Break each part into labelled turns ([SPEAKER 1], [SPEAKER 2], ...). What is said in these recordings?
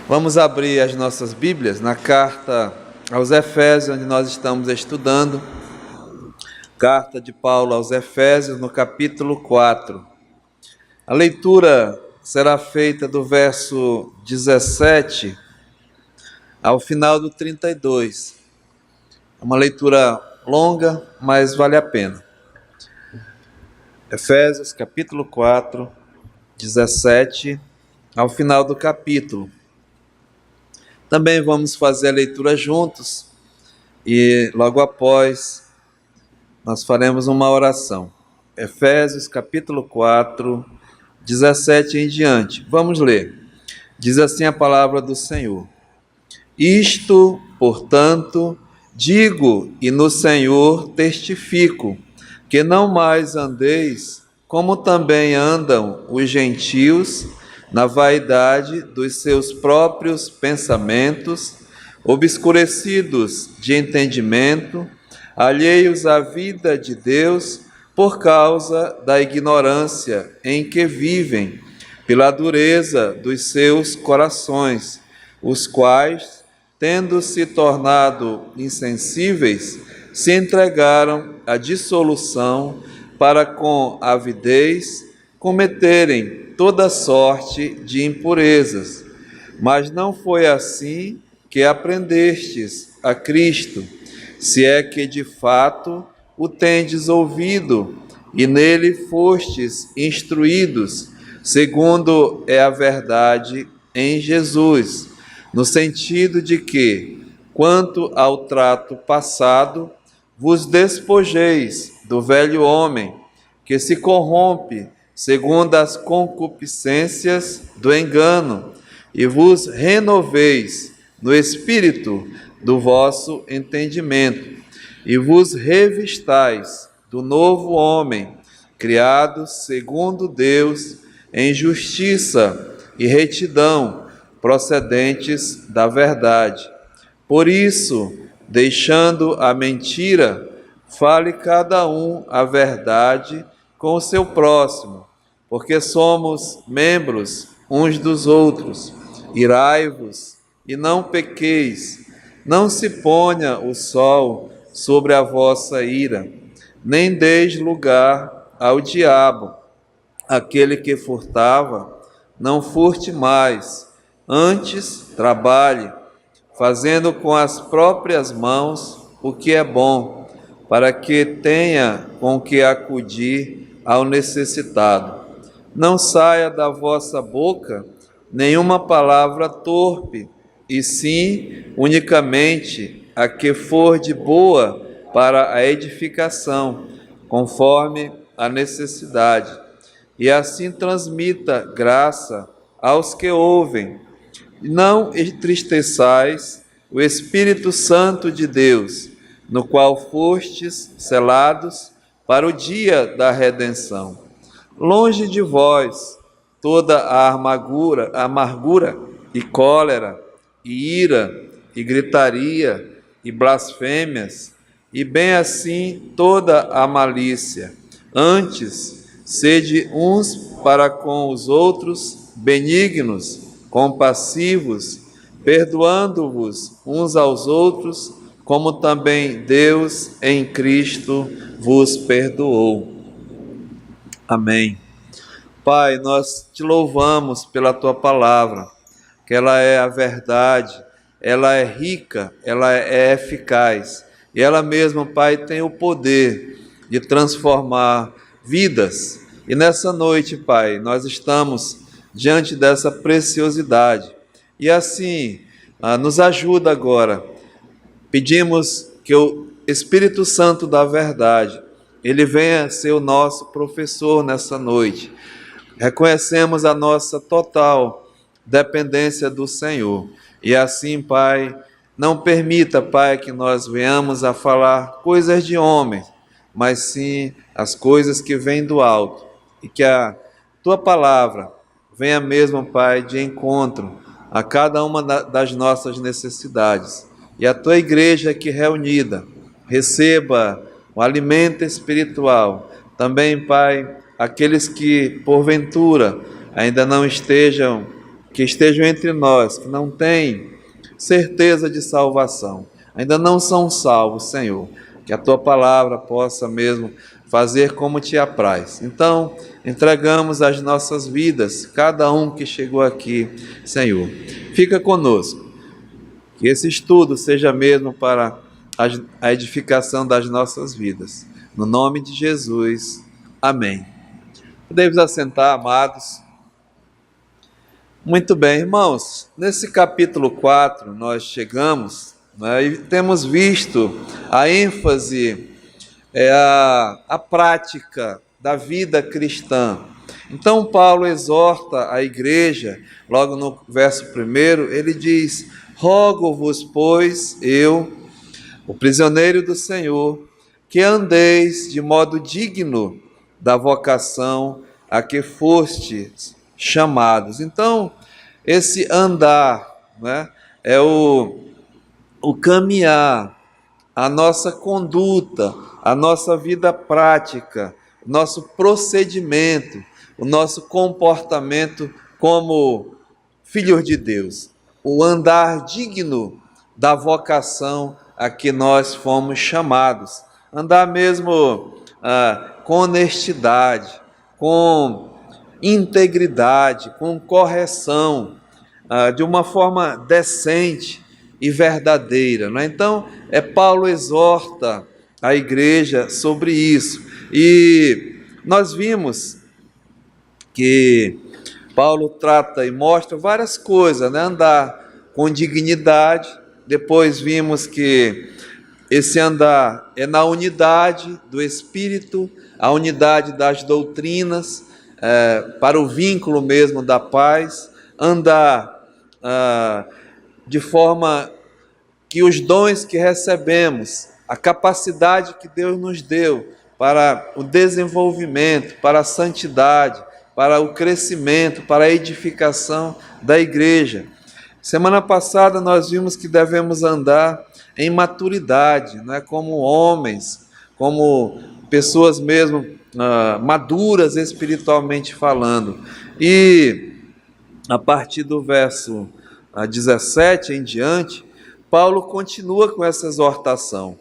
[SPEAKER 1] Vamos abrir as nossas Bíblias na carta aos Efésios, onde nós estamos estudando. Carta de Paulo aos Efésios, no capítulo 4. A leitura será feita do verso 17 ao final do 32. É uma leitura longa, mas vale a pena. Efésios, capítulo 4, 17 ao final do capítulo. Também vamos fazer a leitura juntos e logo após nós faremos uma oração. Efésios capítulo 4, 17 em diante. Vamos ler. Diz assim a palavra do Senhor. Isto, portanto, digo e no Senhor testifico, que não mais andeis como também andam os gentios, na vaidade dos seus próprios pensamentos, obscurecidos de entendimento, alheios à vida de Deus por causa da ignorância em que vivem, pela dureza dos seus corações, os quais, tendo se tornado insensíveis, se entregaram à dissolução para com avidez cometerem toda sorte de impurezas. Mas não foi assim que aprendestes a Cristo, se é que de fato o tendes ouvido e nele fostes instruídos, segundo é a verdade em Jesus, no sentido de que, quanto ao trato passado, vos despojeis do velho homem, que se corrompe segundo as concupiscências do engano, e vos renoveis no espírito do vosso entendimento, e vos revistais do novo homem, criado segundo Deus, em justiça e retidão, procedentes da verdade. Por isso, deixando a mentira, fale cada um a verdade com o seu próximo, porque somos membros uns dos outros. Irai-vos e não pequeis, não se ponha o sol sobre a vossa ira, nem deis lugar ao diabo. Aquele que furtava, não furte mais, antes trabalhe, fazendo com as próprias mãos o que é bom, para que tenha com que acudir ao necessitado. Não saia da vossa boca nenhuma palavra torpe, e sim unicamente a que for de boa para a edificação, conforme a necessidade, e assim transmita graça aos que ouvem. Não entristeçais o Espírito Santo de Deus, no qual fostes selados para o dia da redenção. Longe de vós toda a amargura e cólera, e ira, e gritaria, e blasfêmias, e bem assim toda a malícia. Antes, sede uns para com os outros benignos, compassivos, perdoando-vos uns aos outros, como também Deus em Cristo vos perdoou. Amém. Pai, nós te louvamos pela tua palavra, que ela é a verdade, ela é rica, ela é eficaz, e ela mesma, Pai, tem o poder de transformar vidas. E nessa noite, Pai, nós estamos diante dessa preciosidade. E assim, nos ajuda agora. Pedimos que o Espírito Santo da verdade, ele venha ser o nosso professor nessa noite. Reconhecemos a nossa total dependência do Senhor. E assim, Pai, não permita, Pai, que nós venhamos a falar coisas de homens, mas sim as coisas que vêm do alto. E que a tua palavra venha mesmo, Pai, de encontro a cada uma das nossas necessidades. E a tua igreja aqui reunida receba o alimento espiritual. Também, Pai, aqueles que porventura ainda não estejam que estejam entre nós, que não têm certeza de salvação, ainda não são salvos, Senhor, que a Tua palavra possa mesmo fazer como Te apraz. Então, entregamos as nossas vidas, cada um que chegou aqui, Senhor. Fica conosco, que esse estudo seja mesmo para a edificação das nossas vidas. No nome de Jesus, amém. Podemos assentar, amados. Muito bem, irmãos, nesse capítulo 4 nós chegamos, né, e temos visto a ênfase, a prática da vida cristã. Então Paulo exorta a igreja, logo no verso 1, ele diz: rogo-vos, pois, eu, o prisioneiro do Senhor, que andeis de modo digno da vocação a que fostes chamados. Então, esse andar, né, é o caminhar, a nossa conduta, a nossa vida prática, o nosso procedimento, o nosso comportamento como filhos de Deus, o andar digno da vocação a que nós fomos chamados, andar mesmo com honestidade, com integridade, com correção, de uma forma decente e verdadeira, não é? Então, Paulo exorta a igreja sobre isso. E nós vimos que Paulo trata e mostra várias coisas, né? Andar com dignidade. Depois vimos que esse andar é na unidade do Espírito, a unidade das doutrinas, para o vínculo mesmo da paz, andar de forma que os dons que recebemos, a capacidade que Deus nos deu para o desenvolvimento, para a santidade, para o crescimento, para a edificação da igreja. Semana passada nós vimos que devemos andar em maturidade, né? Como homens, como pessoas mesmo maduras espiritualmente falando. E a partir do verso 17 em diante, Paulo continua com essa exortação: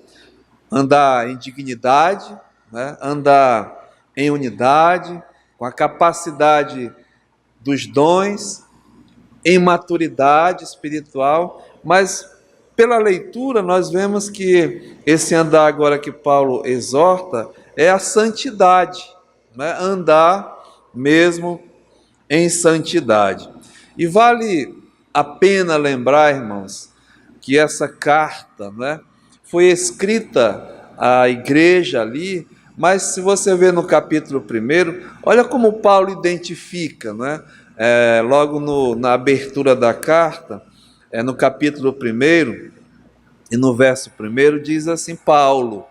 [SPEAKER 1] andar em dignidade, né? Andar em unidade, com a capacidade dos dons, em maturidade espiritual. Mas pela leitura nós vemos que esse andar agora que Paulo exorta é a santidade, né? Andar mesmo em santidade. E vale a pena lembrar, irmãos, que essa carta, né, foi escrita à igreja ali, mas se você ver no capítulo 1, olha como Paulo identifica, né? Logo na abertura da carta, no capítulo 1 e no verso 1, diz assim: Paulo,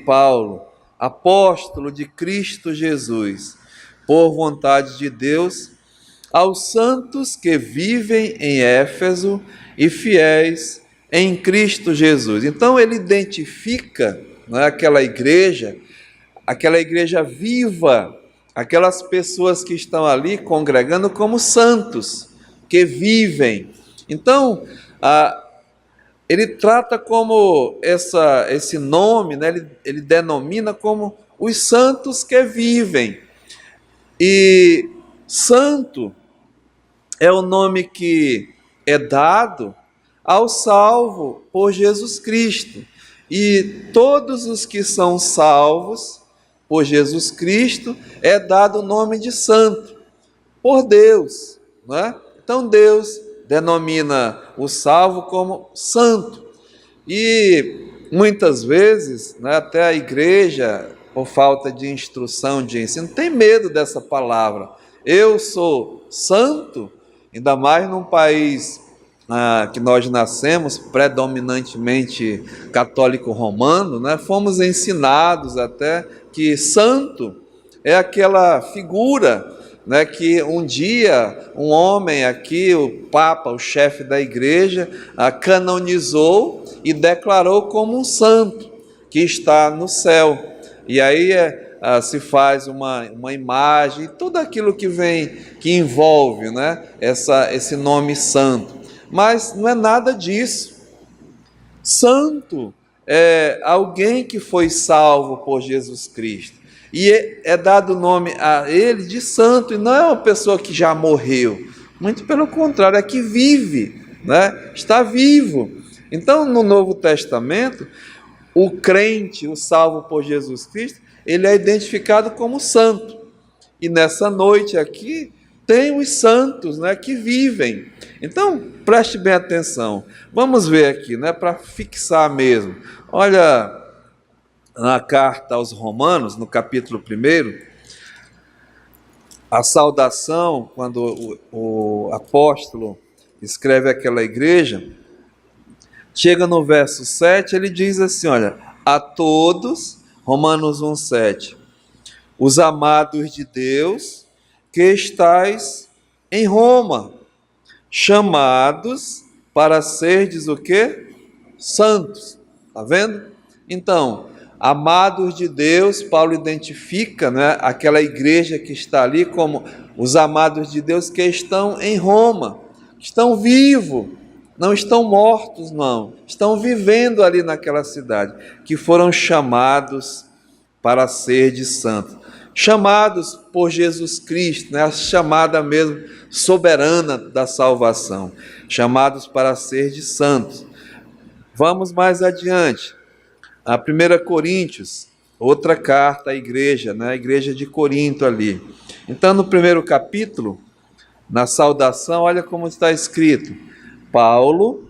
[SPEAKER 1] Paulo, apóstolo de Cristo Jesus, por vontade de Deus, aos santos que vivem em Éfeso e fiéis em Cristo Jesus. Então ele identifica, né, aquela igreja viva, aquelas pessoas que estão ali congregando como santos, que vivem. Então, ele trata como esse nome, né, ele denomina como os santos que vivem. E santo é o nome que é dado ao salvo por Jesus Cristo. E todos os que são salvos por Jesus Cristo é dado o nome de santo por Deus, não é? Então Deus denomina o salvo como santo. E muitas vezes, né, até a igreja, por falta de instrução, de ensino, tem medo dessa palavra. Eu sou santo, ainda mais num país que nós nascemos, predominantemente católico romano, né? Fomos ensinados até que santo é aquela figura, né, que um dia um homem aqui, o Papa, o chefe da igreja, canonizou e declarou como um santo que está no céu. E aí se faz uma imagem, tudo aquilo que envolve, né, esse nome santo. Mas não é nada disso. Santo é alguém que foi salvo por Jesus Cristo. E é dado o nome a ele de santo, e não é uma pessoa que já morreu. Muito pelo contrário, é que vive, né? Está vivo. Então, no Novo Testamento, o crente, o salvo por Jesus Cristo, ele é identificado como santo. E nessa noite aqui, tem os santos, né, que vivem. Então, preste bem atenção. Vamos ver aqui, né, para fixar mesmo. Olha, na carta aos Romanos, no capítulo 1, a saudação, quando o apóstolo escreve aquela igreja, chega no verso 7, ele diz assim, olha, a todos, Romanos 1,7, os amados de Deus, que estais em Roma, chamados para serdes o quê? Santos. Está vendo? Então, amados de Deus, Paulo identifica, né, aquela igreja que está ali como os amados de Deus que estão em Roma, estão vivos, não estão mortos, não, estão vivendo ali naquela cidade, que foram chamados para ser de santos, chamados por Jesus Cristo, né, a chamada mesmo soberana da salvação, chamados para ser de santos. Vamos mais adiante. A 1 Coríntios, outra carta à igreja, né? A igreja de Corinto ali. Então, no primeiro capítulo, na saudação, olha como está escrito: Paulo,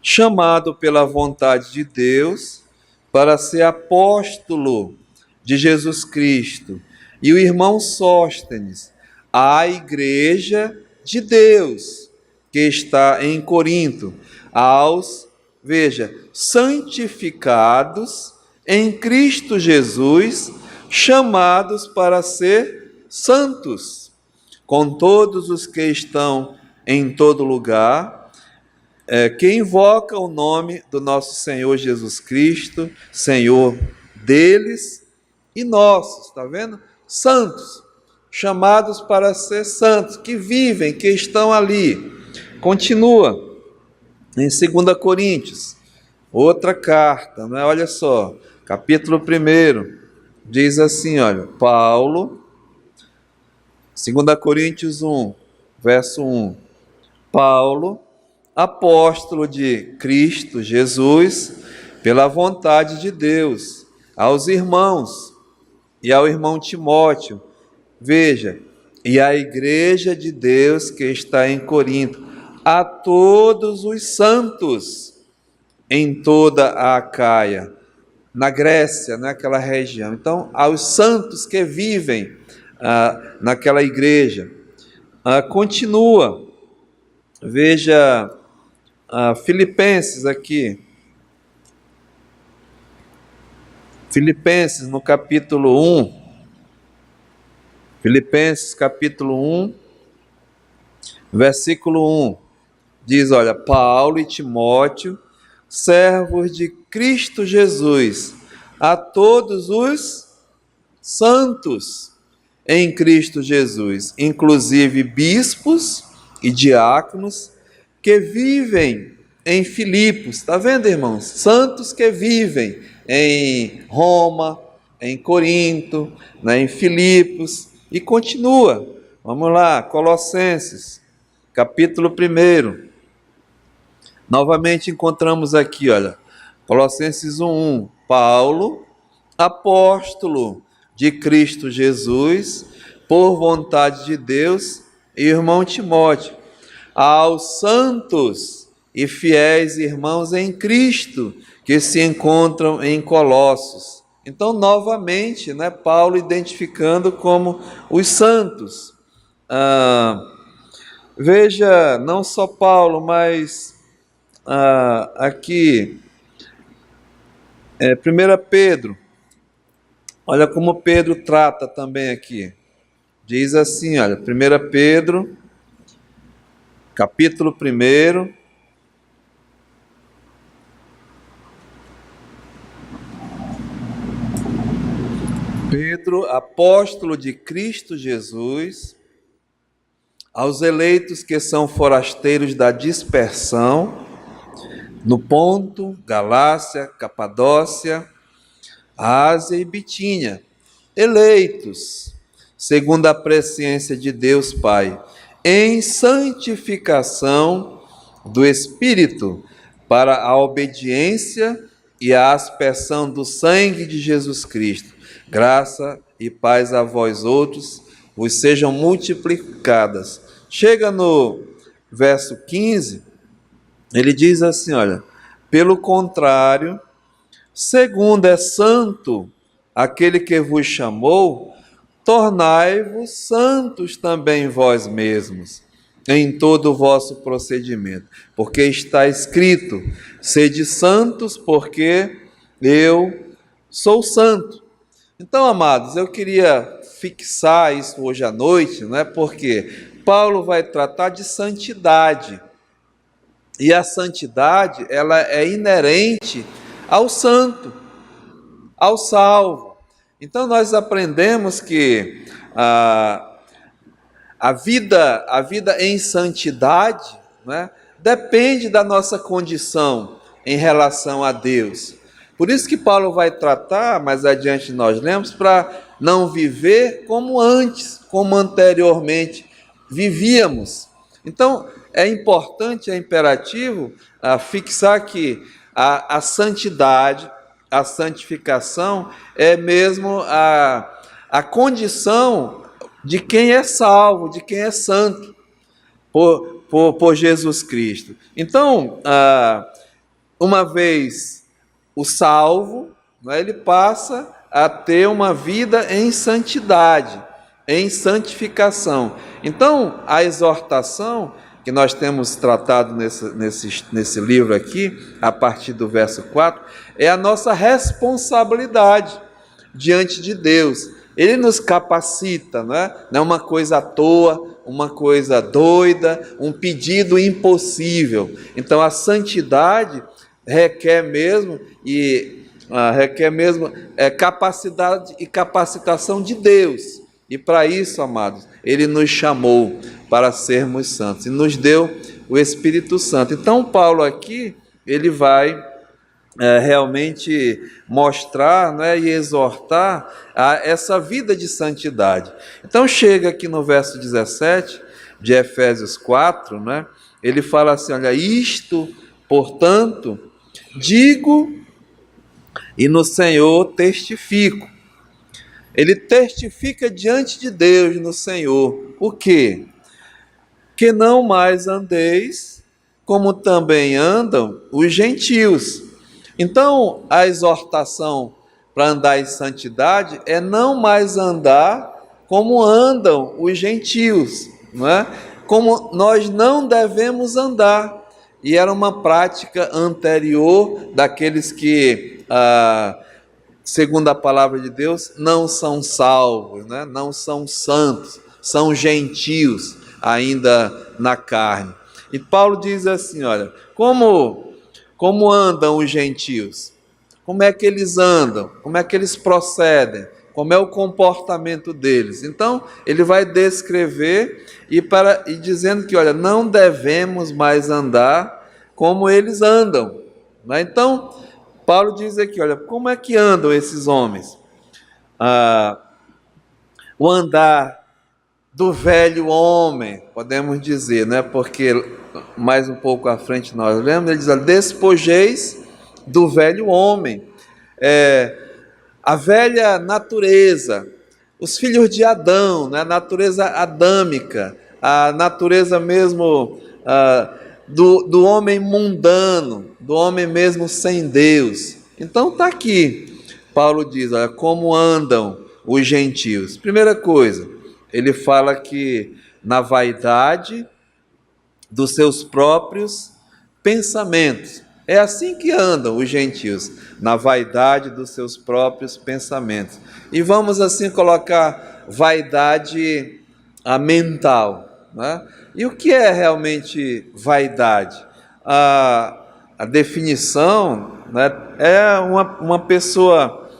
[SPEAKER 1] chamado pela vontade de Deus para ser apóstolo de Jesus Cristo, e o irmão Sóstenes, à igreja de Deus que está em Corinto, aos, veja, santificados em Cristo Jesus, chamados para ser santos, com todos os que estão em todo lugar, que invoca o nome do nosso Senhor Jesus Cristo, Senhor deles e nossos, está vendo? Santos, chamados para ser santos, que vivem, que estão ali. Continua. Em 2 Coríntios, outra carta, né? Olha só, capítulo 1, diz assim, olha, Paulo, 2 Coríntios 1, verso 1, Paulo, apóstolo de Cristo Jesus, pela vontade de Deus, aos irmãos e ao irmão Timóteo, veja, e à igreja de Deus que está em Corinto, a todos os santos em toda a Acaia, na Grécia, naquela região. Então, aos santos que vivem naquela igreja. Continua, veja Filipenses aqui. Filipenses no capítulo 1. Filipenses capítulo 1, versículo 1. Diz, olha, Paulo e Timóteo, servos de Cristo Jesus, a todos os santos em Cristo Jesus, inclusive bispos e diáconos que vivem em Filipos. Está vendo, irmãos? Santos que vivem em Roma, em Corinto, né, em Filipos, e continua. Vamos lá, Colossenses, capítulo 1. Novamente encontramos aqui, olha, Colossenses 1:1, Paulo, apóstolo de Cristo Jesus, por vontade de Deus, e irmão Timóteo, aos santos e fiéis irmãos em Cristo, que se encontram em Colossos. Então, novamente, né, Paulo identificando como os santos. Veja, não só Paulo, mas aqui, 1 Pedro, olha como Pedro trata também aqui. Diz assim, olha, 1 Pedro, capítulo 1, Pedro, apóstolo de Cristo Jesus, aos eleitos que são forasteiros da dispersão, no Ponto, Galácia, Capadócia, Ásia e Bitínia, eleitos, segundo a presciência de Deus Pai, em santificação do Espírito, para a obediência e a aspersão do sangue de Jesus Cristo. Graça e paz a vós outros, vos sejam multiplicadas. Chega no verso 15, ele diz assim, olha, pelo contrário, segundo é santo aquele que vos chamou, tornai-vos santos também vós mesmos, em todo o vosso procedimento, porque está escrito, sede santos, porque eu sou santo. Então, amados, eu queria fixar isso hoje à noite, não é? Porque Paulo vai tratar de santidade, e a santidade, ela é inerente ao santo, ao salvo. Então, nós aprendemos que a vida em santidade, né, depende da nossa condição em relação a Deus. Por isso que Paulo vai tratar, mais adiante nós lemos, para não viver como antes, como anteriormente vivíamos. Então, é importante, é imperativo fixar que a santidade, a santificação é mesmo a condição de quem é salvo, de quem é santo por Jesus Cristo. Então, uma vez o salvo, né, ele passa a ter uma vida em santidade, em santificação. Então, a exortação que nós temos tratado nesse livro aqui, a partir do verso 4, é a nossa responsabilidade diante de Deus. Ele nos capacita, não é uma coisa à toa, uma coisa doida, um pedido impossível. Então, a santidade requer mesmo capacidade e capacitação de Deus. E para isso, amados, Ele nos chamou para sermos santos e nos deu o Espírito Santo. Então, Paulo aqui, ele vai realmente mostrar, né, e exortar a essa vida de santidade. Então, chega aqui no verso 17 de Efésios 4, né, ele fala assim, olha, isto, portanto, digo e no Senhor testifico. Ele testifica diante de Deus, no Senhor, o quê? Que não mais andeis como também andam os gentios. Então, a exortação para andar em santidade é não mais andar como andam os gentios, não é? Como nós não devemos andar. E era uma prática anterior daqueles que, segundo a palavra de Deus, não são salvos, né? Não são santos, são gentios ainda na carne. E Paulo diz assim, olha, como andam os gentios? Como é que eles andam? Como é que eles procedem? Como é o comportamento deles? Então, ele vai descrever e dizendo que, olha, não devemos mais andar como eles andam. Né? Então, Paulo diz aqui, olha, como é que andam esses homens? O andar do velho homem, podemos dizer, né? Porque mais um pouco à frente nós lemos, ele diz, olha, despojeis do velho homem, a velha natureza, os filhos de Adão, né? A natureza adâmica, a natureza mesmo do homem mundano, do homem mesmo sem Deus. Então está aqui, Paulo diz, olha, como andam os gentios. Primeira coisa, ele fala que na vaidade dos seus próprios pensamentos. É assim que andam os gentios, na vaidade dos seus próprios pensamentos. E vamos assim colocar vaidade mental, né? E o que é realmente vaidade? A definição, né, é uma pessoa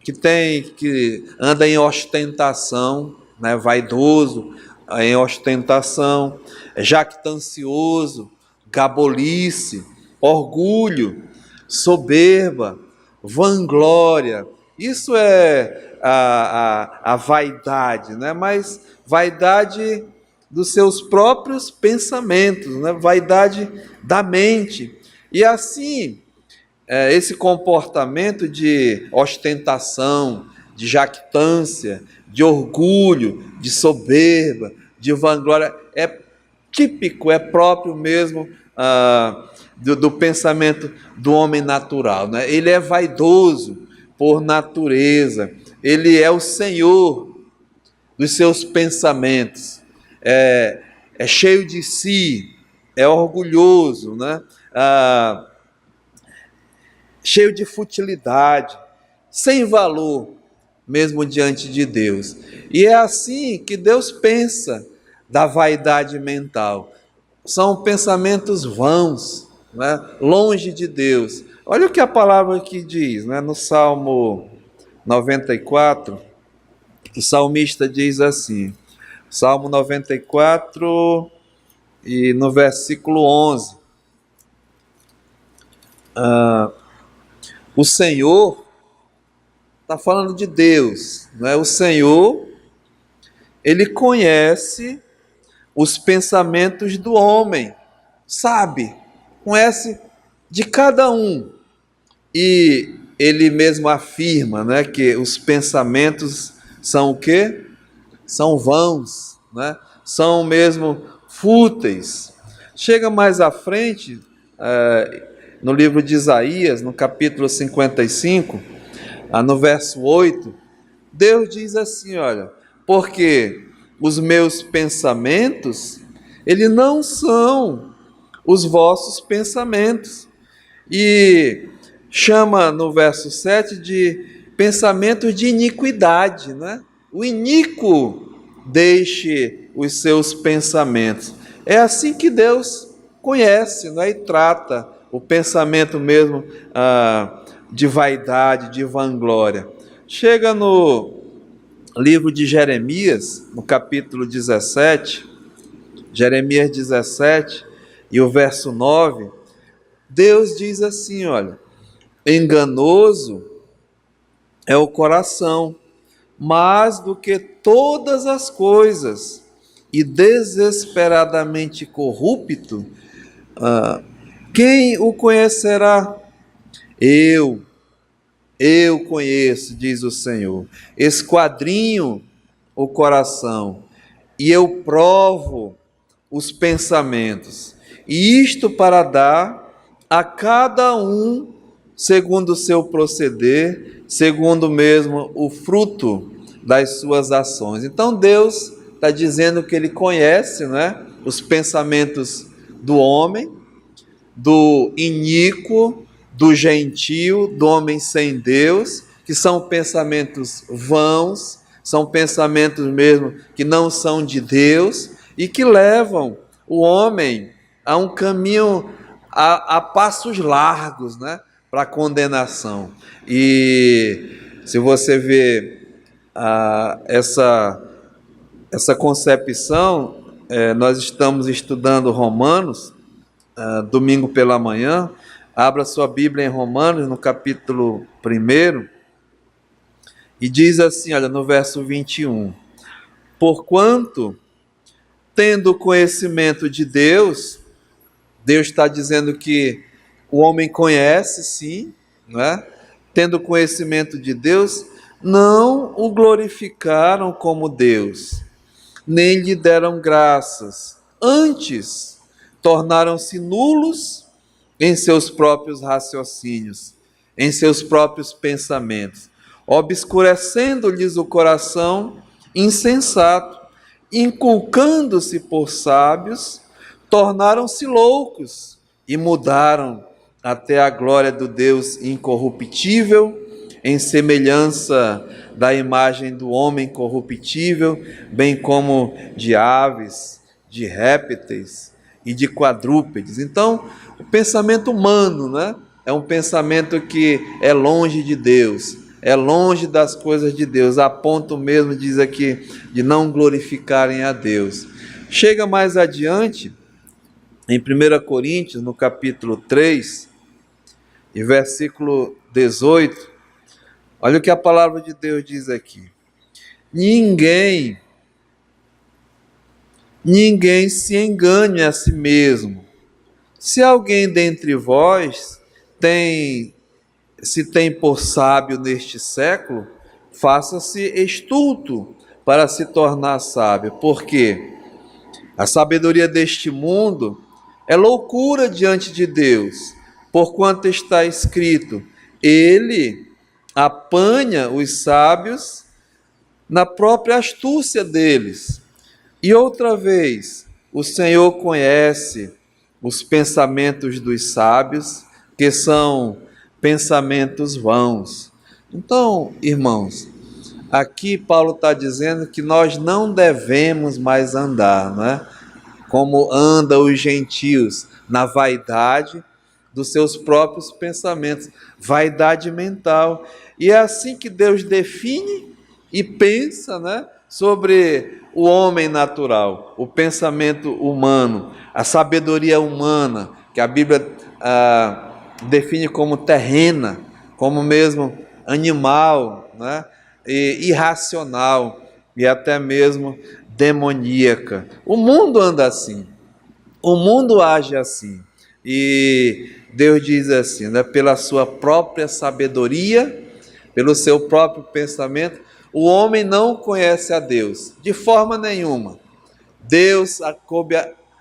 [SPEAKER 1] que anda em ostentação, né, vaidoso, em ostentação, jactancioso, gabolice, orgulho, soberba, vanglória. Isso é a vaidade, né? Mas vaidade dos seus próprios pensamentos, né? Vaidade da mente. E assim, esse comportamento de ostentação, de jactância, de orgulho, de soberba, de vanglória, é típico, é próprio mesmo do pensamento do homem natural, né? Ele é vaidoso por natureza, ele é o senhor dos seus pensamentos, é cheio de si, é orgulhoso, né? Cheio de futilidade, sem valor mesmo diante de Deus. E é assim que Deus pensa da vaidade mental. São pensamentos vãos, né? Longe de Deus. Olha o que a palavra aqui diz, né? No Salmo 94, o salmista diz assim, Salmo 94 e no versículo 11, o Senhor, está falando de Deus, não é? O Senhor, Ele conhece os pensamentos do homem, sabe, conhece de cada um. E Ele mesmo afirma, né, que os pensamentos são o quê? São vãos, né? São mesmo fúteis. Chega mais à frente, no livro de Isaías, no capítulo 55, no verso 8, Deus diz assim, olha, porque os meus pensamentos, eles não são os vossos pensamentos. E chama no verso 7 de pensamentos de iniquidade, né? O iníquo deixe os seus pensamentos. É assim que Deus conhece, né? E trata o pensamento mesmo de vaidade, de vanglória. Chega no livro de Jeremias, no capítulo 17, Jeremias 17 e o verso 9, Deus diz assim, olha, enganoso é o coração, mais do que todas as coisas, e desesperadamente corrupto, quem o conhecerá? Eu conheço, diz o Senhor, esquadrinho o coração, e eu provo os pensamentos, e isto para dar a cada um segundo o seu proceder, segundo mesmo o fruto das suas ações. Então Deus está dizendo que Ele conhece, né, os pensamentos do homem, do iníquo, do gentio, do homem sem Deus, que são pensamentos vãos, são pensamentos mesmo que não são de Deus e que levam o homem a um caminho a passos largos, né, para a condenação. E se você vê essa concepção, nós estamos estudando Romanos, domingo pela manhã. Abra sua Bíblia em Romanos, no capítulo 1, e diz assim, olha, no verso 21, porquanto, tendo conhecimento de Deus, Deus está dizendo que o homem conhece, sim, não é? Tendo conhecimento de Deus, não o glorificaram como Deus, nem lhe deram graças, antes tornaram-se nulos em seus próprios raciocínios, em seus próprios pensamentos, obscurecendo-lhes o coração insensato, inculcando-se por sábios, tornaram-se loucos e mudaram até a glória do Deus incorruptível, em semelhança da imagem do homem corruptível, bem como de aves, de répteis e de quadrúpedes. Então, o pensamento humano, né, é um pensamento que é longe de Deus. é longe das coisas de Deus, a ponto mesmo, diz aqui, de não glorificarem a Deus. Chega mais adiante, em 1 Coríntios, no capítulo 3, e versículo 18, olha o que a palavra de Deus diz aqui. Ninguém se engane a si mesmo. Se alguém dentre vós se tem por sábio neste século, faça-se estulto para se tornar sábio, porque a sabedoria deste mundo é loucura diante de Deus, porquanto está escrito: Ele apanha os sábios na própria astúcia deles. E outra vez, o Senhor conhece os pensamentos dos sábios, que são pensamentos vãos. Então, irmãos, aqui Paulo está dizendo que nós não devemos mais andar, não é? Como andam os gentios, na vaidade dos seus próprios pensamentos, vaidade mental. E é assim que Deus define e pensa, né, sobre o homem natural, o pensamento humano, a sabedoria humana, que a Bíblia define como terrena, como mesmo animal, né, e irracional e até mesmo demoníaca. O mundo anda assim, o mundo age assim, e Deus diz assim, né, pela sua própria sabedoria, pelo seu próprio pensamento, o homem não conhece a Deus, de forma nenhuma. Deus,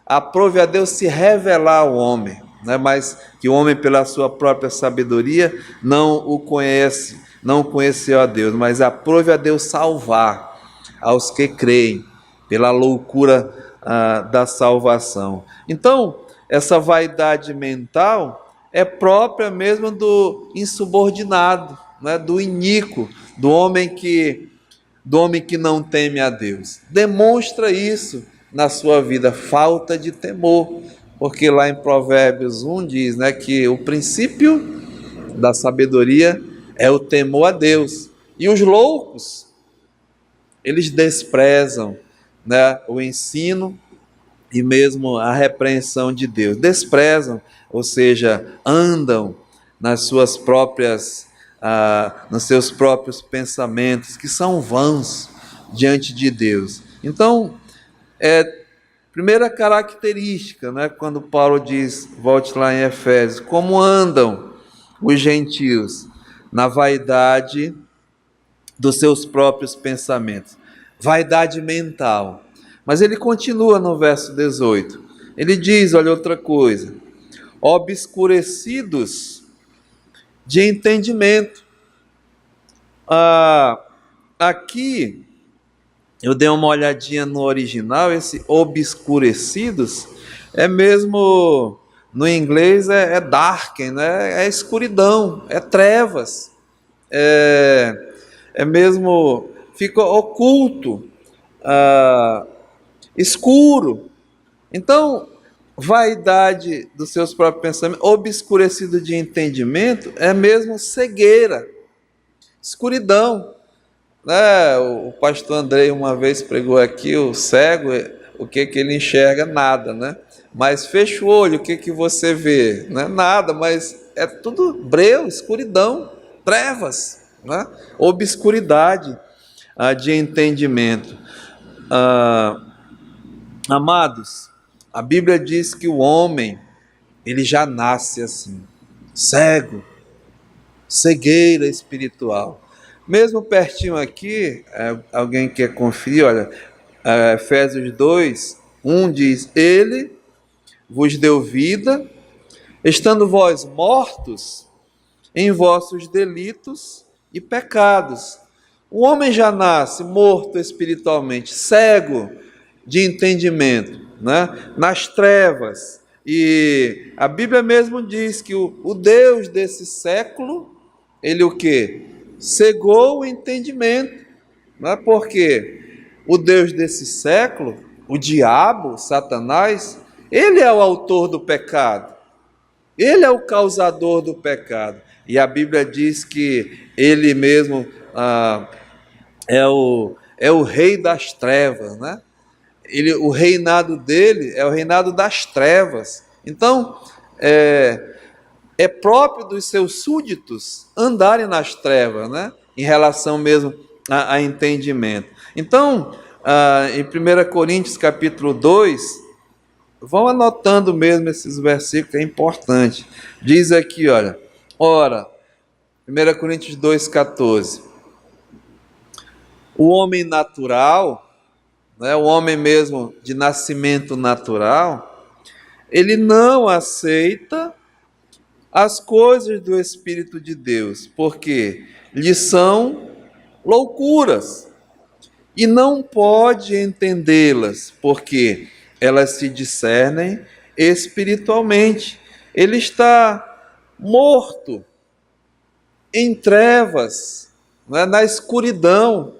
[SPEAKER 1] aprove a Deus se revelar ao homem, né? Mas que o homem, pela sua própria sabedoria, não o conhece, não conheceu a Deus, mas aprove a Deus salvar aos que creem, pela loucura da salvação. Então, essa vaidade mental é própria mesmo do insubordinado, né, do iníquo, do homem que não teme a Deus. Demonstra isso na sua vida, falta de temor, porque lá em Provérbios 1 diz, né, que o princípio da sabedoria é o temor a Deus. E os loucos, eles desprezam, né, o ensino e mesmo a repreensão de Deus. Desprezam, ou seja, andam nas suas próprias nos seus próprios pensamentos, que são vãos diante de Deus. Então, primeira característica, né, quando Paulo diz, volte lá em Efésios, como andam os gentios na vaidade dos seus próprios pensamentos, vaidade mental. Mas ele continua no verso 18, ele diz, olha outra coisa, obscurecidos de entendimento. Aqui, eu dei uma olhadinha no original, esse obscurecidos, é mesmo, no inglês é darken, né? É escuridão, é trevas, é mesmo, fica oculto, escuro. Então, vaidade dos seus próprios pensamentos, obscurecido de entendimento, é mesmo cegueira, escuridão, né? O pastor Andrei uma vez pregou aqui, o cego, o que ele enxerga? Nada, né? Mas fecha o olho, o que você vê? Não é nada, mas é tudo breu, escuridão, trevas, né? Obscuridade de entendimento. Amados, a Bíblia diz que o homem, ele já nasce assim, cego, cegueira espiritual. Mesmo pertinho aqui, alguém quer conferir, olha, Efésios 2, 1 diz, Ele vos deu vida, estando vós mortos em vossos delitos e pecados. O homem já nasce morto espiritualmente, cego de entendimento, né? Nas trevas. E a Bíblia mesmo diz que o Deus desse século, ele o quê? Cegou o entendimento, não é? Porque o Deus desse século, o diabo, Satanás, ele é o autor do pecado, ele é o causador do pecado, E a Bíblia diz que ele mesmo é o rei das trevas, né? O reinado dele é o reinado das trevas. Então, é próprio dos seus súditos andarem nas trevas, né? Em relação mesmo a entendimento. Então, em 1 Coríntios capítulo 2, vão anotando mesmo esses versículos, é importante. Diz aqui, olha, ora, 1 Coríntios 2,14, o homem natural, né, o homem mesmo de nascimento natural, ele não aceita as coisas do Espírito de Deus, porque lhe são loucuras, e não pode entendê-las, porque elas se discernem espiritualmente. Ele está morto em trevas, né, na escuridão,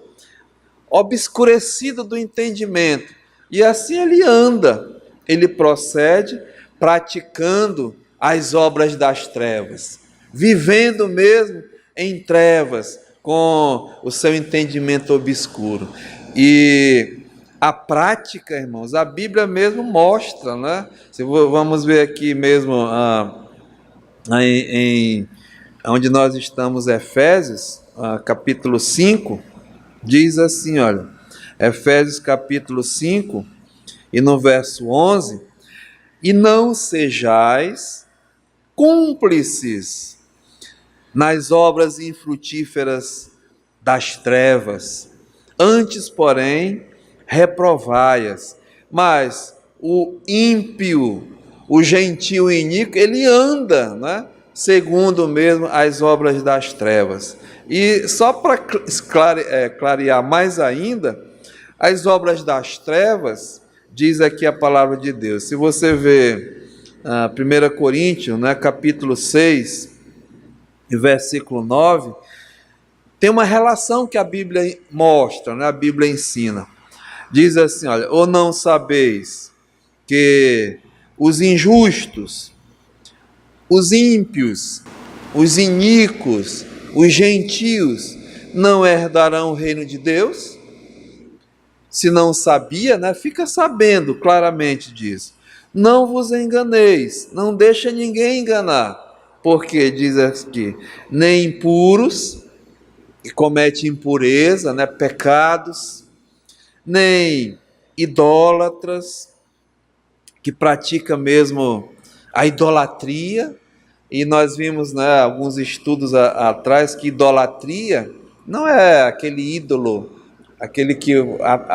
[SPEAKER 1] obscurecido do entendimento. E assim ele anda, ele procede praticando as obras das trevas, vivendo mesmo em trevas, com o seu entendimento obscuro. E a prática, irmãos, a Bíblia mesmo mostra, né? Vamos ver aqui mesmo onde nós estamos, Efésios, capítulo 5, diz assim, olha, Efésios capítulo 5, e no verso 11, e não sejais cúmplices nas obras infrutíferas das trevas, antes, porém, reprovai-as. Mas o ímpio, o gentio iníquo, ele anda, né, segundo mesmo as obras das trevas. E só para clarear mais ainda, as obras das trevas, diz aqui a palavra de Deus. Se você vê 1 Coríntios, né, capítulo 6, versículo 9, tem uma relação que a Bíblia mostra, né, a Bíblia ensina. Diz assim, olha, ou não sabeis que os injustos, os ímpios, os iníquos, os gentios não herdarão o reino de Deus? Se não sabia, né, fica sabendo claramente disso. Não vos enganeis, não deixa ninguém enganar, porque diz aqui, nem impuros, que comete impureza, né, pecados, nem idólatras, que pratica mesmo a idolatria. E nós vimos, né, alguns estudos atrás que idolatria não é aquele ídolo, aquele que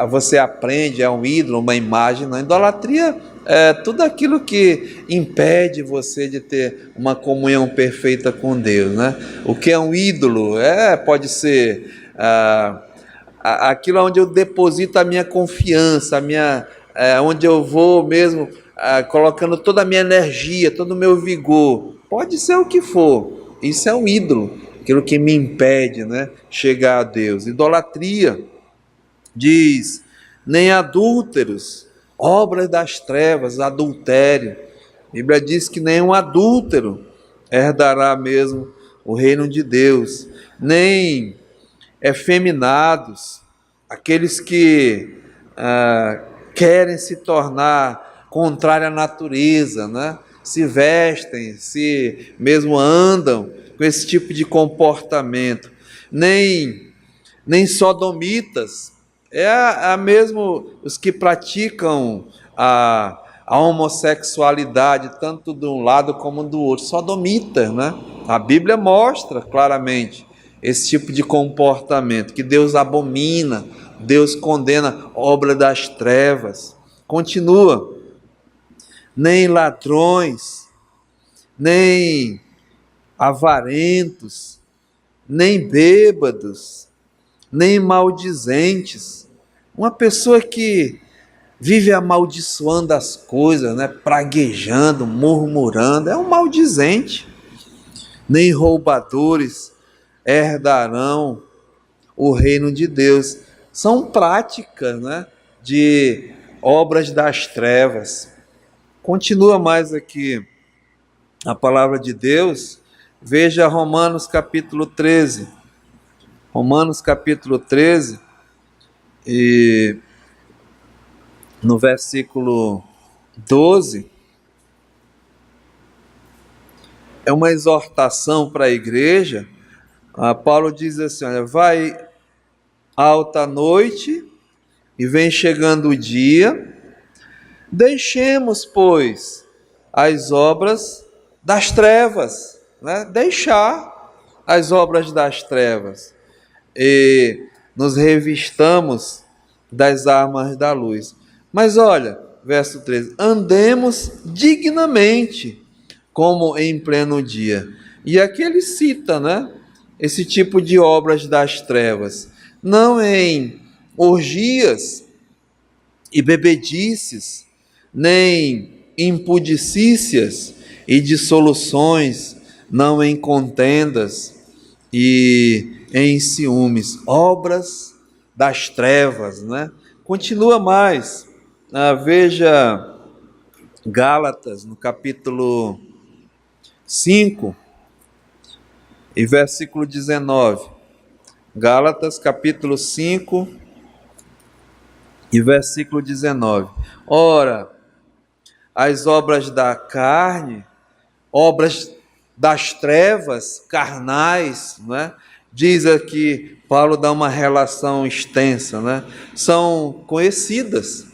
[SPEAKER 1] você aprende, é um ídolo, uma imagem. Não, idolatria é tudo aquilo que impede você de ter uma comunhão perfeita com Deus, né? O que é um ídolo? Pode ser aquilo onde eu deposito a minha confiança, onde eu vou mesmo colocando toda a minha energia, todo o meu vigor. Pode ser o que for, isso é um ídolo, aquilo que me impede, né, chegar a Deus. Idolatria, diz, nem adúlteros, obras das trevas, adultério. A Bíblia diz que nenhum adúltero herdará mesmo o reino de Deus, nem efeminados, aqueles que querem se tornar contrário à natureza, né? Se vestem, se mesmo andam com esse tipo de comportamento, nem sodomitas, mesmo os que praticam a homossexualidade, tanto de um lado como do outro, sodomitas, né? A Bíblia mostra claramente esse tipo de comportamento que Deus abomina, Deus condena, obra das trevas. Continua, nem ladrões, nem avarentos, nem bêbados, nem maldizentes. Uma pessoa que vive amaldiçoando as coisas, né, praguejando, murmurando, é um maldizente. Nem roubadores herdarão o reino de Deus. São práticas, né, de obras das trevas. Continua mais aqui a palavra de Deus, Veja Romanos capítulo 13. Romanos capítulo 13, e no versículo 12, é uma exortação para a igreja. Paulo diz assim: olha, vai alta a noite e vem chegando o dia, deixemos, pois, as obras das trevas, né? Deixar as obras das trevas e nos revistamos das armas da luz. Mas olha, verso 13: andemos dignamente, como em pleno dia. E aqui ele cita, né, esse tipo de obras das trevas, não em orgias e bebedices, nem impudicícias e dissoluções, não em contendas e em ciúmes, obras das trevas, né? Continua mais, veja Gálatas, no capítulo 5 e versículo 19. Gálatas, capítulo 5 e versículo 19. Ora, as obras da carne, obras das trevas carnais, né? Diz aqui, Paulo dá uma relação extensa, né? São conhecidas,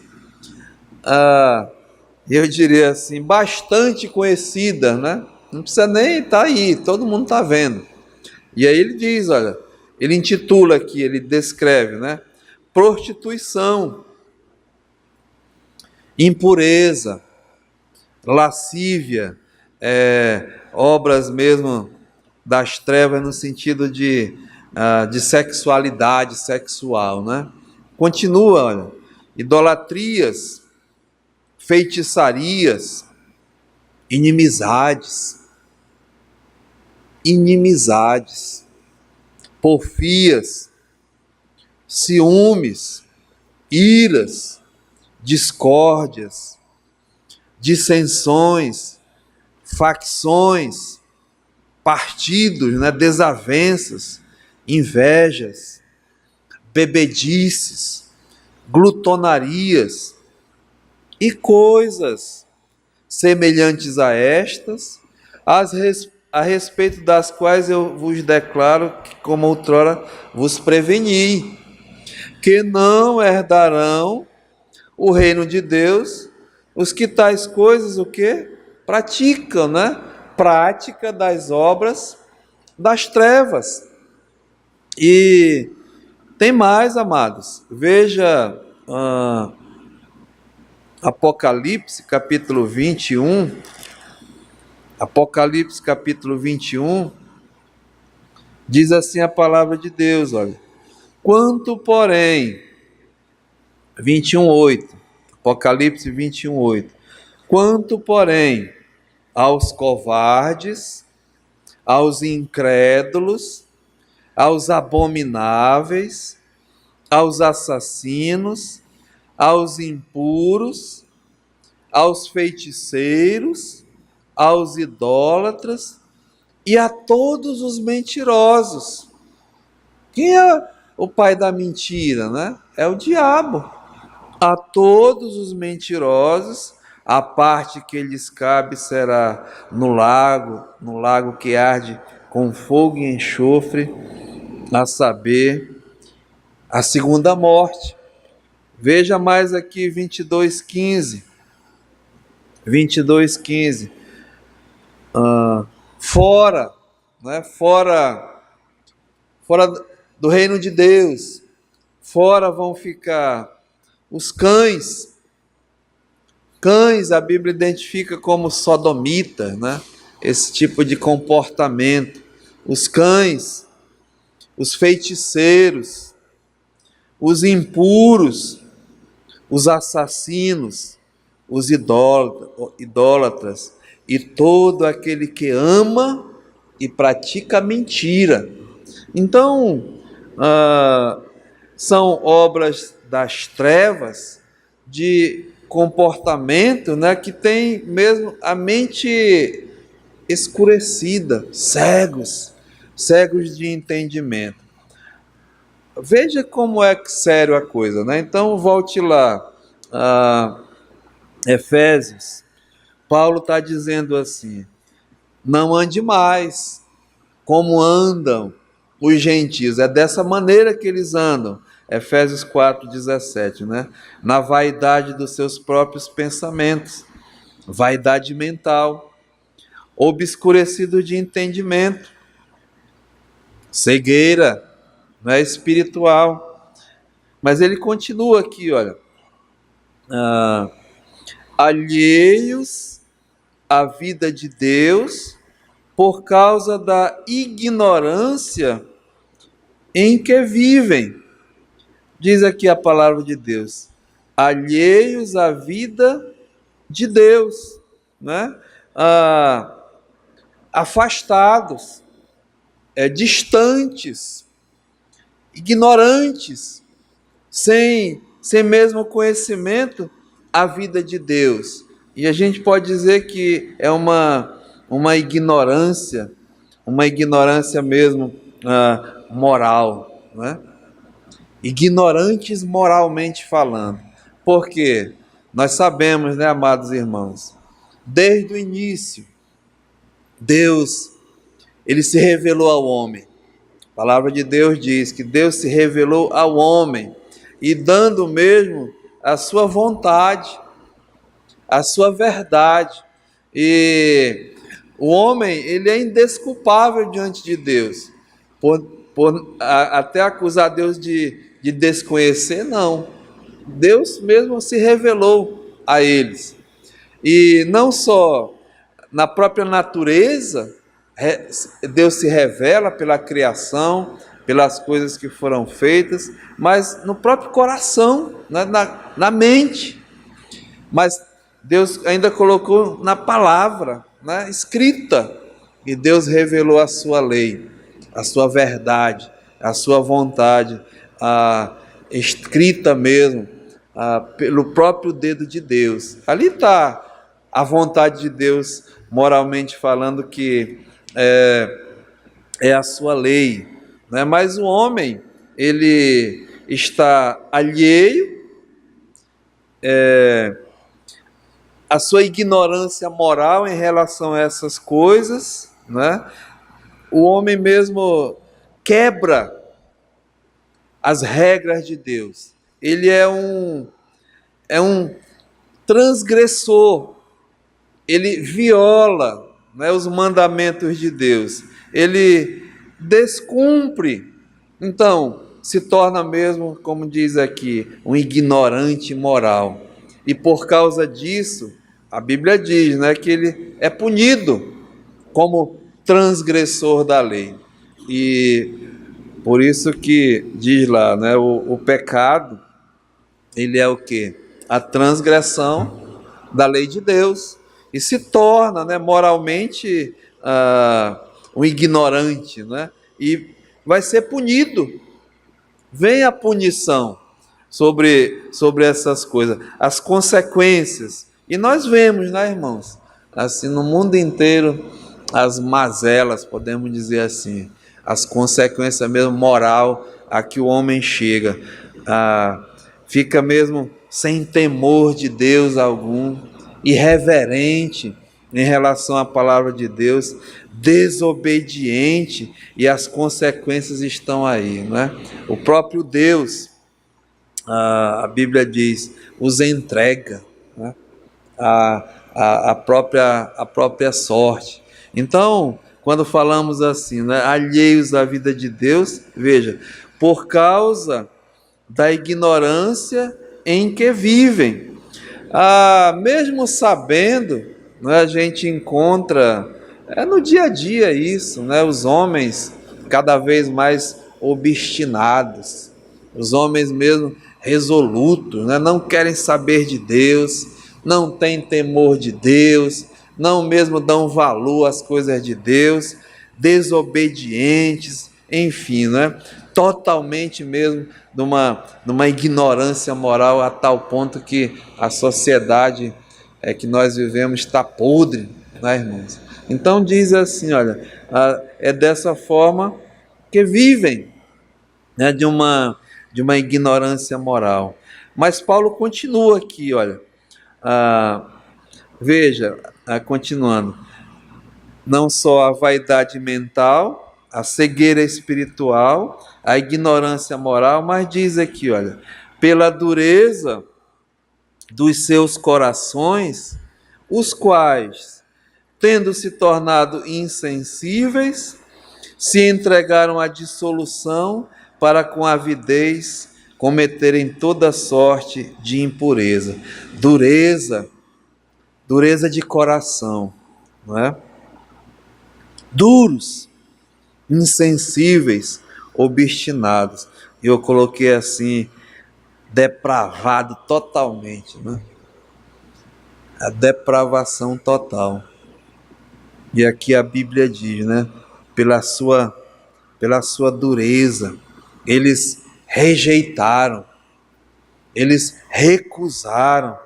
[SPEAKER 1] eu diria assim, bastante conhecidas, né? Não precisa nem estar aí, todo mundo está vendo. E aí ele diz, olha, ele intitula aqui, ele descreve, né? Prostituição, impureza, lascívia, obras mesmo das trevas no sentido de sexualidade sexual, né? Continua, olha, idolatrias, feitiçarias, inimizades, porfias, ciúmes, iras, discórdias, dissensões, facções, partidos, né, desavenças, invejas, bebedices, glutonarias e coisas semelhantes a estas, a respeito das quais eu vos declaro que, como outrora vos preveni, que não herdarão o reino de Deus os que tais coisas, o quê? Praticam, né? Prática das obras das trevas. E tem mais, amados. Veja Apocalipse capítulo 21. Apocalipse capítulo 21. Diz assim a palavra de Deus, olha. Quanto, porém, 21:8. Apocalipse 21:8. Quanto, porém, aos covardes, aos incrédulos, aos abomináveis, aos assassinos, aos impuros, aos feiticeiros, aos idólatras e a todos os mentirosos. Quem é o pai da mentira, né? É o diabo. A todos os mentirosos, a parte que lhes cabe será no lago que arde com fogo e enxofre, a saber, a segunda morte. Veja mais aqui 22:15. 22:15. Fora, né? Fora do reino de Deus. Fora vão ficar os cães. Cães, a Bíblia identifica como sodomitas, né? Esse tipo de comportamento. Os cães, os feiticeiros, os impuros, os assassinos, os idólatras e todo aquele que ama e pratica mentira. Então, são obras das trevas, de comportamento, né, que tem mesmo a mente escurecida, cegos de entendimento. Veja como é sério a coisa, né? Então, volte lá a Efésios. Paulo está dizendo assim: não ande mais como andam os gentios. É dessa maneira que eles andam. Efésios 4,17, né? Na vaidade dos seus próprios pensamentos, vaidade mental, obscurecido de entendimento, cegueira, né, espiritual. Mas ele continua aqui, olha, alheios à vida de Deus por causa da ignorância em que vivem. Diz aqui a palavra de Deus, alheios à vida de Deus, né? Afastados, distantes, ignorantes, sem mesmo conhecimento a vida de Deus. E a gente pode dizer que é uma ignorância mesmo moral, né? Ignorantes moralmente falando. Por quê? Nós sabemos, né, amados irmãos, desde o início, Deus, ele se revelou ao homem. A palavra de Deus diz que Deus se revelou ao homem e dando mesmo a sua vontade, a sua verdade. E o homem, ele é indesculpável diante de Deus. Até acusar Deus de desconhecer, não. Deus mesmo se revelou a eles. E não só na própria natureza, Deus se revela pela criação, pelas coisas que foram feitas, mas no próprio coração, na mente. Mas Deus ainda colocou na palavra, né, escrita, e Deus revelou a sua lei, a sua verdade, a sua vontade, escrita mesmo, pelo próprio dedo de Deus. Ali está a vontade de Deus, moralmente falando, que é a sua lei, né? Mas o homem, ele está alheio, a sua ignorância moral em relação a essas coisas, né? O homem mesmo quebra as regras de Deus. Ele é um transgressor. Ele viola, né, os mandamentos de Deus. Ele descumpre. Então, se torna mesmo, como diz aqui, um ignorante moral. E por causa disso, a Bíblia diz, né, que ele é punido como transgressor da lei. E por isso que diz lá, né, o pecado, ele é o quê? A transgressão da lei de Deus. E se torna, né, moralmente um ignorante, né? E vai ser punido. Vem a punição sobre essas coisas, as consequências. E nós vemos, né, irmãos, assim, no mundo inteiro, as mazelas, podemos dizer assim, as consequências mesmo moral a que o homem chega. Fica mesmo sem temor de Deus algum, irreverente em relação à palavra de Deus, desobediente, e as consequências estão aí, não é? O próprio Deus, a Bíblia diz, os entrega, né, a própria sorte. Então, quando falamos assim, né, alheios à vida de Deus, veja, por causa da ignorância em que vivem. Mesmo sabendo, né, a gente encontra no dia a dia isso, né, os homens cada vez mais obstinados, os homens mesmo resolutos, né, não querem saber de Deus, não têm temor de Deus, não mesmo dão valor às coisas de Deus, desobedientes, enfim, né, totalmente mesmo numa ignorância moral a tal ponto que a sociedade que nós vivemos está podre, né, irmãos? Então diz assim, olha, é dessa forma que vivem, né, de uma ignorância moral. Mas Paulo continua aqui, olha, veja, continuando, não só a vaidade mental, a cegueira espiritual, a ignorância moral, mas diz aqui, olha, pela dureza dos seus corações, os quais, tendo se tornado insensíveis, se entregaram à dissolução para com avidez cometerem toda sorte de impureza. Dureza de coração, não é? Duros, insensíveis, obstinados. E eu coloquei assim, depravado totalmente, né? A depravação total. E aqui a Bíblia diz, né? Pela sua dureza, eles rejeitaram, eles recusaram,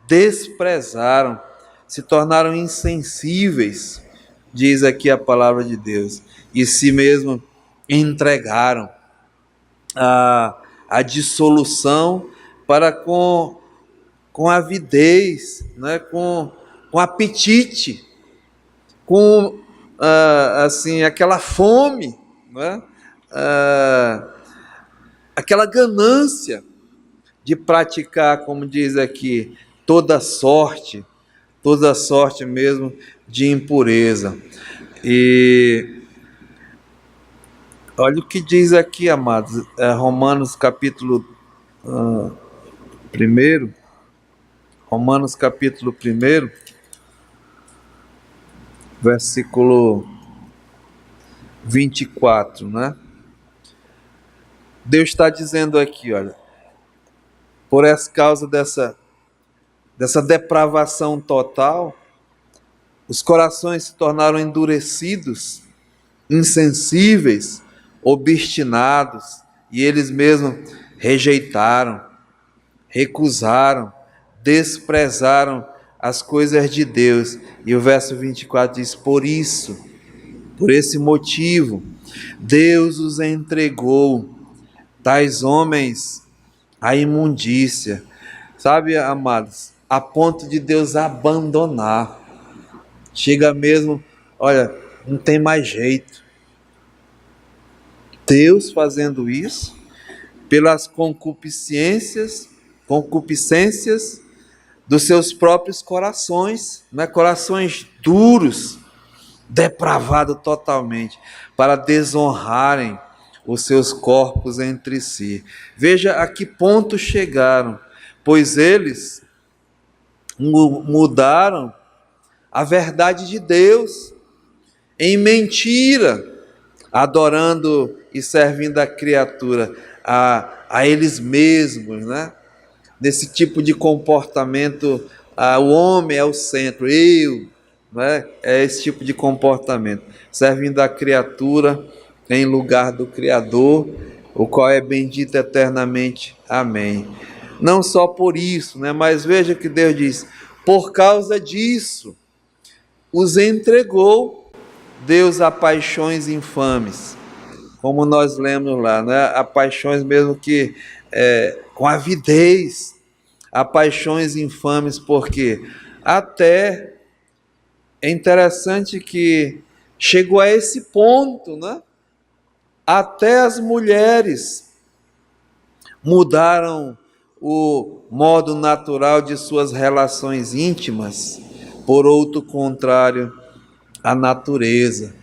[SPEAKER 1] desprezaram, se tornaram insensíveis, diz aqui a palavra de Deus, e si mesmo entregaram a dissolução para com avidez, né? com apetite, com assim, aquela fome, né? Aquela ganância de praticar, como diz aqui, toda sorte mesmo de impureza. E olha o que diz aqui, amados, Romanos capítulo 1, Romanos capítulo 1, versículo 24, né? Deus está dizendo aqui, olha, por essa causa dessa depravação total, os corações se tornaram endurecidos, insensíveis, obstinados, e eles mesmos rejeitaram, recusaram, desprezaram as coisas de Deus. E o verso 24 diz: por esse motivo, Deus os entregou, tais homens, à imundícia. Sabe, amados, a ponto de Deus abandonar. Chega mesmo, olha, não tem mais jeito. Deus fazendo isso pelas concupiscências dos seus próprios corações, né? Corações duros, depravados totalmente, para desonrarem os seus corpos entre si. Veja a que ponto chegaram, pois eles mudaram a verdade de Deus em mentira, adorando e servindo a criatura, a eles mesmos, né? Nesse tipo de comportamento, o homem é o centro, né? É esse tipo de comportamento, servindo a criatura em lugar do Criador, o qual é bendito eternamente. Amém. Não só por isso, né? Mas veja que Deus diz: por causa disso, os entregou Deus a paixões infames, como nós lemos lá, né? A paixões mesmo que com avidez, a paixões infames, porque até é interessante que chegou a esse ponto, né? Até as mulheres mudaram o modo natural de suas relações íntimas por outro contrário à natureza.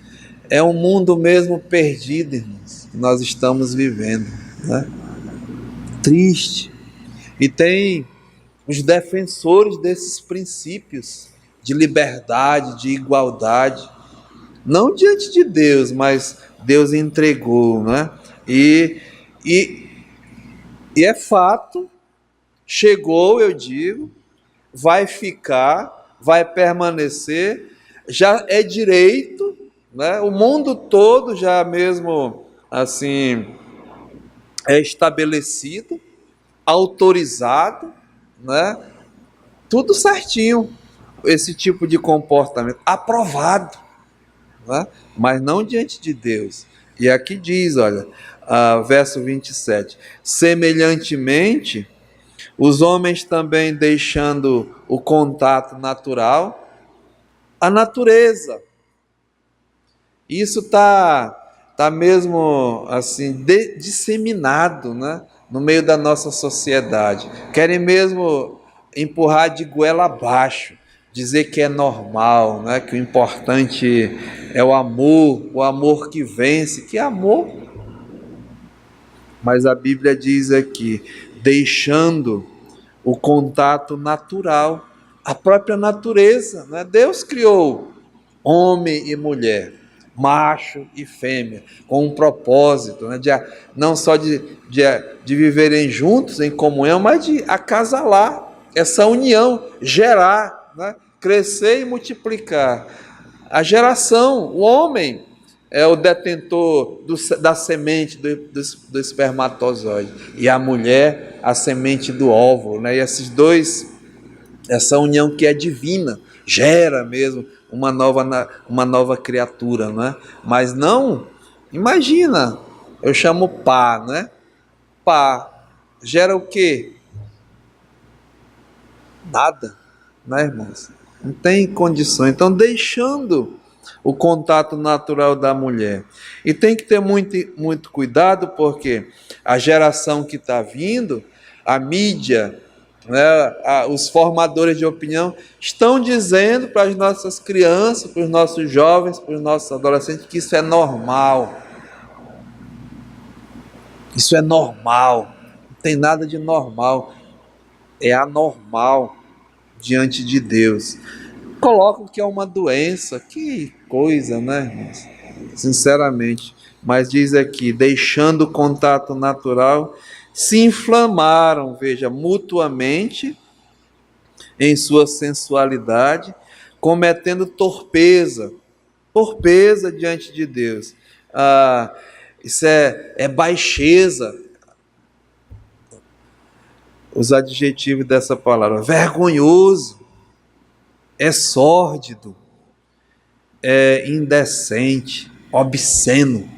[SPEAKER 1] É um mundo mesmo perdido, irmãos, que nós estamos vivendo, né? Triste. E tem os defensores desses princípios de liberdade, de igualdade, não diante de Deus, mas Deus entregou, né? E é fato, chegou, eu digo, vai ficar, vai permanecer, já é direito, né? O mundo todo já mesmo assim é estabelecido, autorizado, né? Tudo certinho, esse tipo de comportamento aprovado, né? Mas não diante de Deus. E aqui diz, olha, verso 27, semelhantemente, os homens também deixando o contato natural, a natureza. Isso tá mesmo assim disseminado, né, no meio da nossa sociedade. Querem mesmo empurrar de goela abaixo, dizer que é normal, né, que o importante é o amor que vence. Que amor? Mas a Bíblia diz aqui, deixando o contato natural, a própria natureza, né? Deus criou homem e mulher, macho e fêmea, com um propósito, né? Não só de viverem juntos em comunhão, mas de acasalar, essa união, gerar, né? Crescer e multiplicar. A geração, o homem é o detentor da semente do espermatozoide, e a mulher a semente do óvulo, né? E esses dois, essa união que é divina, gera mesmo uma nova criatura, né? Mas não, imagina, eu chamo pá, né? Pá, gera o quê? Nada, né, irmãos? Não tem condições. Então, deixando o contato natural da mulher. E tem que ter muito, muito cuidado, porque a geração que está vindo, a mídia, né, os formadores de opinião, estão dizendo para as nossas crianças, para os nossos jovens, para os nossos adolescentes, que isso é normal. Isso é normal. Não tem nada de normal. É anormal diante de Deus. Colocam que é uma doença, que coisa, né, irmãos? Sinceramente. Mas diz aqui, deixando o contato natural, se inflamaram, veja, mutuamente em sua sensualidade, cometendo torpeza diante de Deus. Isso é baixeza. Os adjetivos dessa palavra: vergonhoso, é sórdido, é indecente, obsceno,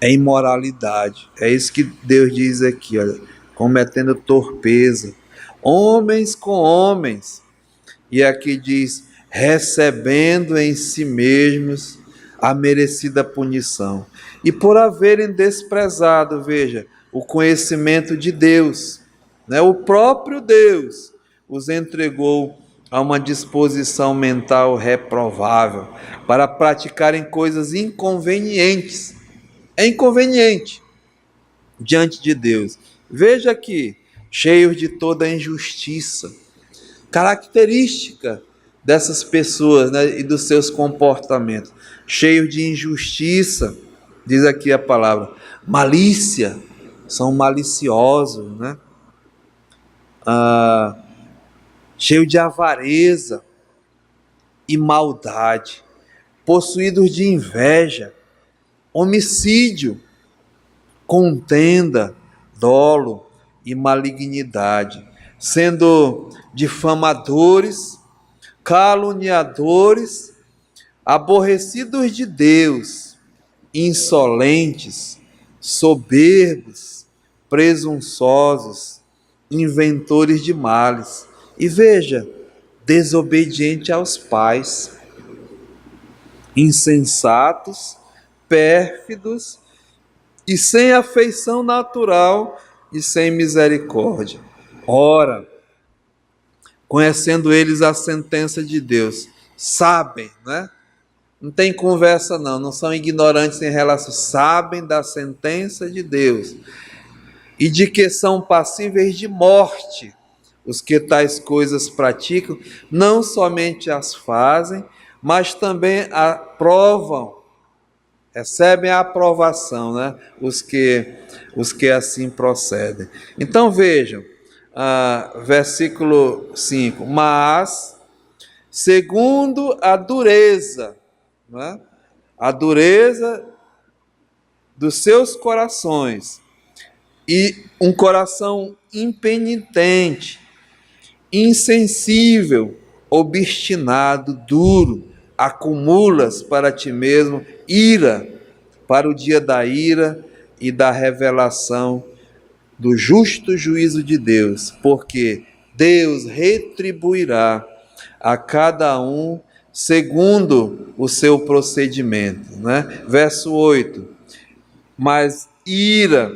[SPEAKER 1] é imoralidade. É isso que Deus diz aqui, olha, cometendo torpeza, homens com homens. E aqui diz, recebendo em si mesmos a merecida punição. E por haverem desprezado, veja, o conhecimento de Deus, né? O próprio Deus os entregou a uma disposição mental reprovável para praticarem coisas inconvenientes. É inconveniente diante de Deus. Veja aqui, cheios de toda injustiça, característica dessas pessoas, né, e dos seus comportamentos, cheios de injustiça, diz aqui a palavra, malícia, são maliciosos, né? Cheio de avareza e maldade, possuídos de inveja, homicídio, contenda, dolo e malignidade, sendo difamadores, caluniadores, aborrecidos de Deus, insolentes, soberbos, presunçosos, inventores de males. E veja, desobediente aos pais, insensatos, pérfidos e sem afeição natural e sem misericórdia. Ora, conhecendo eles a sentença de Deus, sabem, né? Não tem conversa não são ignorantes em relação, sabem da sentença de Deus e de que são passíveis de morte os que tais coisas praticam, não somente as fazem, mas também aprovam, recebem a aprovação, né? Os que assim procedem. Então vejam, versículo 5, mas segundo a dureza, né? A dureza dos seus corações, e um coração impenitente, insensível, obstinado, duro, acumulas para ti mesmo ira para o dia da ira e da revelação do justo juízo de Deus, porque Deus retribuirá a cada um segundo o seu procedimento, né? Verso 8: mas ira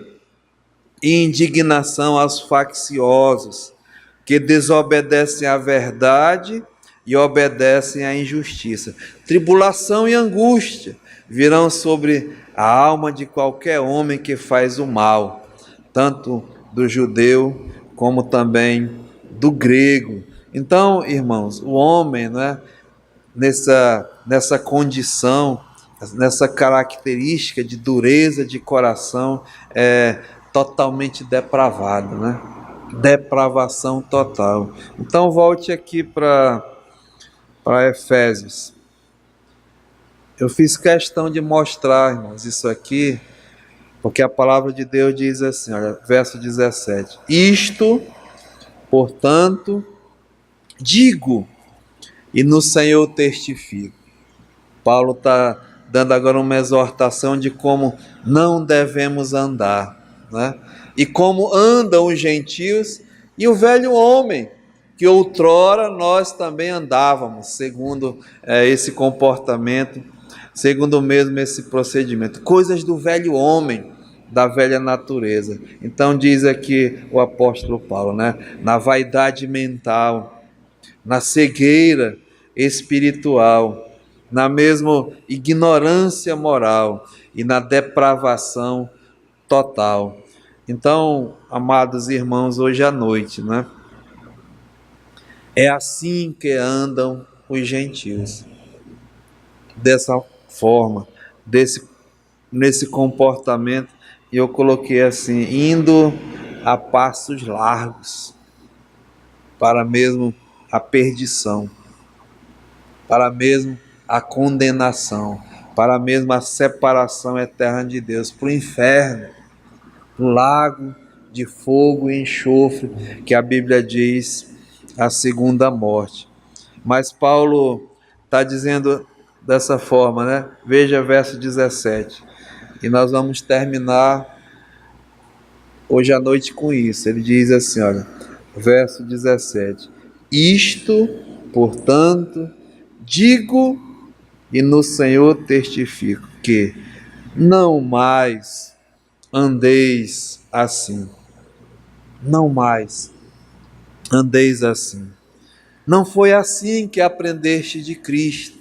[SPEAKER 1] e indignação aos facciosos, que desobedecem à verdade e obedecem à injustiça. Tribulação e angústia virão sobre a alma de qualquer homem que faz o mal, tanto do judeu como também do grego. Então, irmãos, o homem, né, nessa condição, nessa característica de dureza de coração, é totalmente depravado, né? Depravação total. Então volte aqui para Efésios. Eu fiz questão de mostrar, irmãos, isso aqui, porque a palavra de Deus diz assim, olha, verso 17: isto, portanto, digo, e no Senhor testifico. Paulo está dando agora uma exortação de como não devemos andar, né? E como andam os gentios e o velho homem, que outrora nós também andávamos, segundo esse comportamento, segundo mesmo esse procedimento. Coisas do velho homem, da velha natureza. Então diz aqui o apóstolo Paulo, né? Na vaidade mental, na cegueira espiritual, na mesma ignorância moral e na depravação total. Então, amados irmãos, hoje à noite, né? É assim que andam os gentios. Dessa forma, nesse comportamento, e eu coloquei assim, indo a passos largos para mesmo a perdição, para mesmo a condenação, para mesmo a separação eterna de Deus, para o inferno, para o lago de fogo e enxofre, que a Bíblia diz a segunda morte. Mas Paulo está dizendo dessa forma, né? Veja verso 17, e nós vamos terminar hoje à noite com isso. Ele diz assim, olha, verso 17: isto, portanto, digo e no Senhor testifico, que não mais andeis assim. Não mais andeis assim. Não foi assim que aprendeste de Cristo.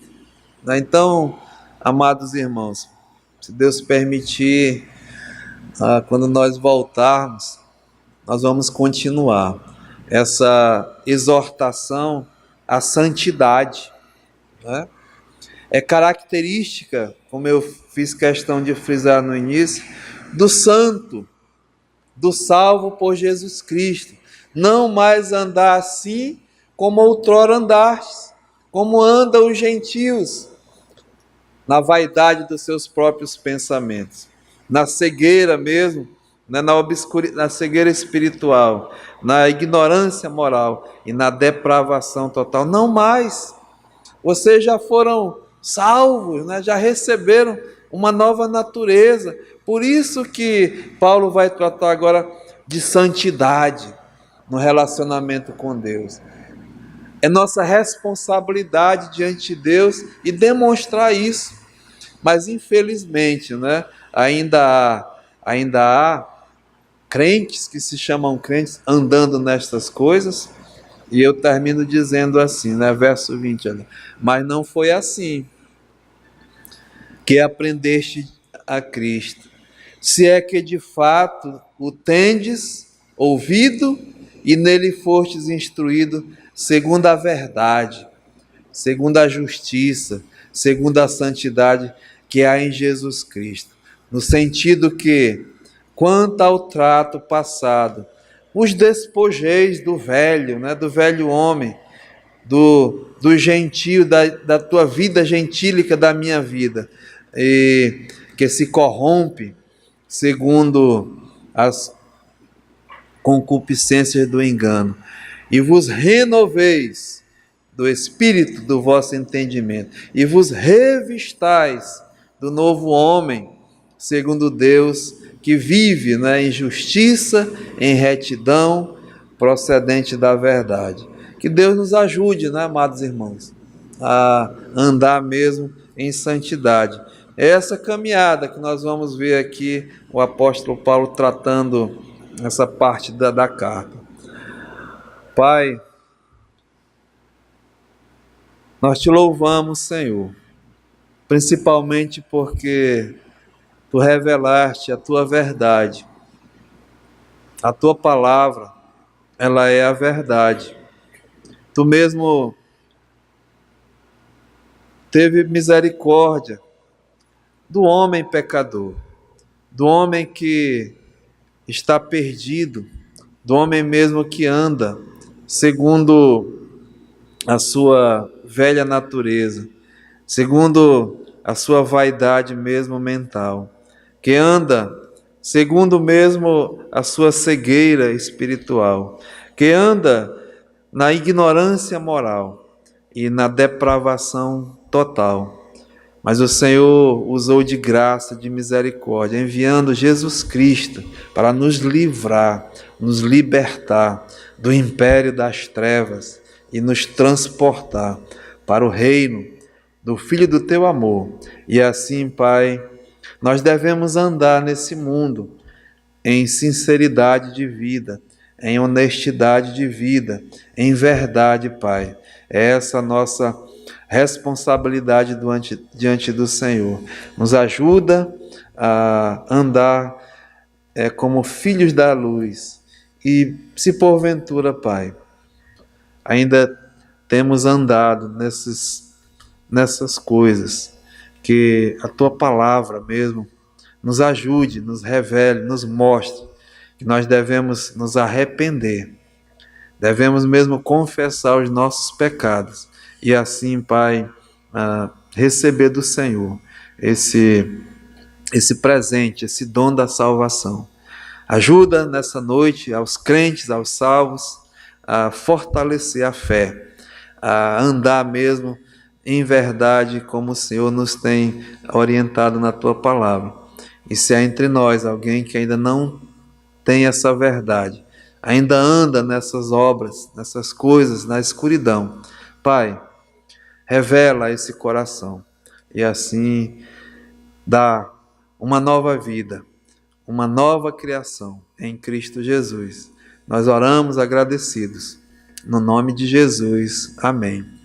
[SPEAKER 1] Então, amados irmãos, se Deus permitir, quando nós voltarmos, nós vamos continuar essa exortação à santidade, né? É característica, como eu fiz questão de frisar no início, do santo, do salvo por Jesus Cristo. Não mais andar assim como outrora andastes, como andam os gentios, na vaidade dos seus próprios pensamentos, na cegueira mesmo, né, na cegueira espiritual, na ignorância moral e na depravação total. Não mais. Vocês já foram salvos, né? Já receberam uma nova natureza. Por isso que Paulo vai tratar agora de santidade no relacionamento com Deus. É nossa responsabilidade diante de Deus e demonstrar isso. Mas infelizmente, né, ainda há crentes que se chamam crentes andando nestas coisas. E eu termino dizendo assim, né, verso 20, olha, mas não foi assim que aprendeste a Cristo, se é que de fato o tendes ouvido e nele fostes instruído segundo a verdade, segundo a justiça, segundo a santidade que há em Jesus Cristo. No sentido que, quanto ao trato passado, os despojeis do velho, né, do velho homem, do gentio, da tua vida gentílica, da minha vida, e que se corrompe segundo as concupiscências do engano, e vos renoveis do Espírito do vosso entendimento, e vos revistais do novo homem, segundo Deus, que vive, né, em justiça, em retidão, procedente da verdade. Que Deus nos ajude, né, amados irmãos, a andar mesmo em santidade. É essa caminhada que nós vamos ver aqui o apóstolo Paulo tratando essa parte da carta. Pai, nós te louvamos, Senhor, principalmente porque tu revelaste a tua verdade. A tua palavra, ela é a verdade. Tu mesmo teve misericórdia do homem pecador, do homem que está perdido, do homem mesmo que anda segundo a sua velha natureza, segundo a sua vaidade mesmo mental, que anda segundo mesmo a sua cegueira espiritual, que anda na ignorância moral e na depravação total. Mas o Senhor usou de graça, de misericórdia, enviando Jesus Cristo para nos livrar, nos libertar do império das trevas e nos transportar para o reino do Filho do teu amor. E assim, Pai, nós devemos andar nesse mundo em sinceridade de vida, em honestidade de vida, em verdade, Pai. É essa a nossa responsabilidade diante do Senhor. Nos ajuda a andar como filhos da luz. E se porventura, Pai, ainda temos andado nessas coisas, que a Tua palavra mesmo nos ajude, nos revele, nos mostre que nós devemos nos arrepender, devemos mesmo confessar os nossos pecados e assim, Pai, receber do Senhor esse presente, esse dom da salvação. Ajuda nessa noite aos crentes, aos salvos, a fortalecer a fé, a andar mesmo em verdade como o Senhor nos tem orientado na Tua palavra. E se há entre nós alguém que ainda não tem essa verdade, ainda anda nessas obras, nessas coisas, na escuridão, Pai, revela esse coração e assim dá uma nova vida, uma nova criação em Cristo Jesus. Nós oramos agradecidos. No nome de Jesus. Amém.